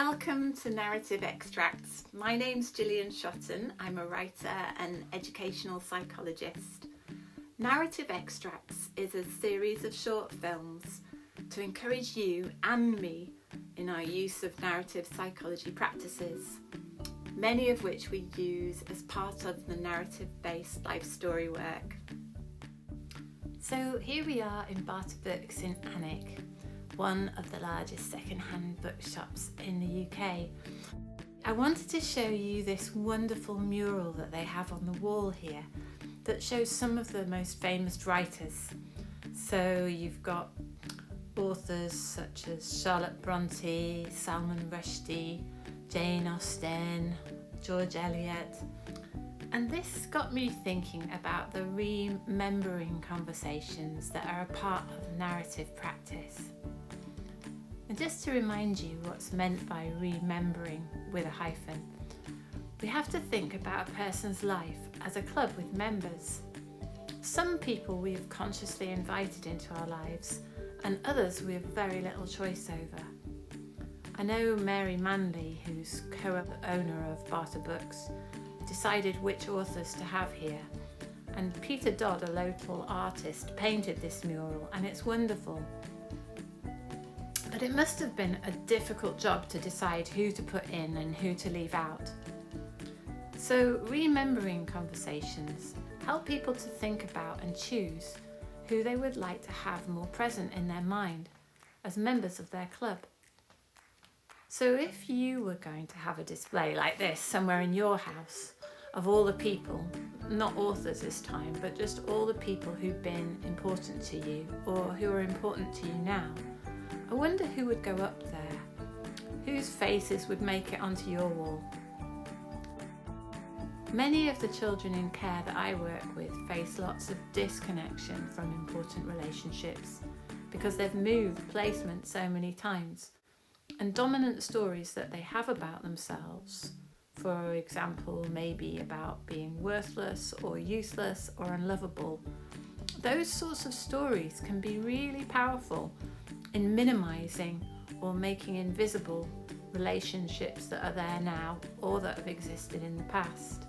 Welcome to Narrative Extracts. My name's Gillian Shotton. I'm a writer and educational psychologist. Narrative Extracts is a series of short films to encourage you and me in our use of narrative psychology practices, many of which we use as part of the narrative-based life story work. So here we are in Barter Books in Alnwick, one of the largest second-hand bookshops in the UK. I wanted to show you this wonderful mural that they have on the wall here that shows some of the most famous writers. So you've got authors such as Charlotte Bronte, Salman Rushdie, Jane Austen, George Eliot. And this got me thinking about the remembering conversations that are a part of narrative practice. And just to remind you what's meant by remembering with a hyphen, we have to think about a person's life as a club with members. Some people we have consciously invited into our lives, and others we have very little choice over. I know Mary Manley, who's co-owner of Barter Books, decided which authors to have here, and Peter Dodd, a local artist, painted this mural, and it's wonderful. But it must have been a difficult job to decide who to put in and who to leave out. So remembering conversations help people to think about and choose who they would like to have more present in their mind as members of their club. So if you were going to have a display like this somewhere in your house of all the people, not authors this time, but just all the people who've been important to you or who are important to you now, I wonder who would go up there, whose faces would make it onto your wall. Many of the children in care that I work with face lots of disconnection from important relationships because they've moved placement so many times, and dominant stories that they have about themselves, for example, maybe about being worthless or useless or unlovable, those sorts of stories can be really powerful in minimizing or making invisible relationships that are there now or that have existed in the past.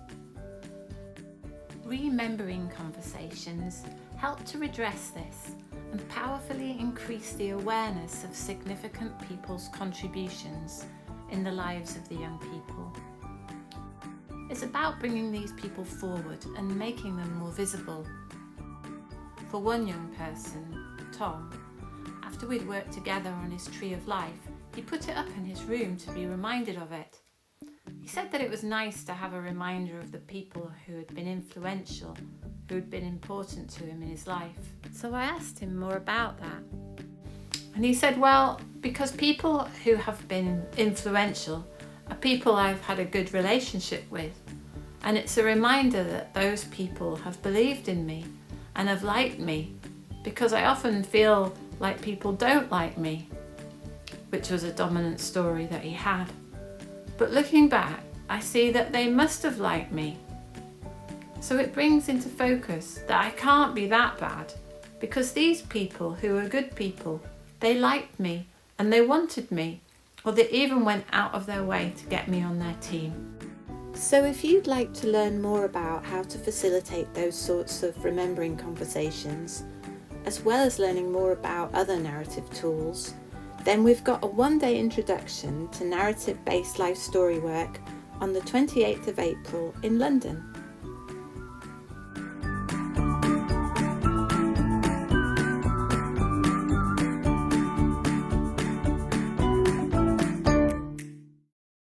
Remembering conversations help to redress this and powerfully increase the awareness of significant people's contributions in the lives of the young people. It's about bringing these people forward and making them more visible. For one young person, Tom, after we'd worked together on his tree of life, he put it up in his room to be reminded of it. He said that it was nice to have a reminder of the people who had been influential, who had been important to him in his life. So I asked him more about that. And he said, well, because people who have been influential are people I've had a good relationship with. And it's a reminder that those people have believed in me and have liked me, because I often feel like people don't like me, which was a dominant story that he had. But looking back, I see that they must have liked me. So it brings into focus that I can't be that bad, because these people who are good people, they liked me and they wanted me, or they even went out of their way to get me on their team. So if you'd like to learn more about how to facilitate those sorts of remembering conversations, as well as learning more about other narrative tools, then we've got a one-day introduction to narrative-based life story work on the 28th of April in London.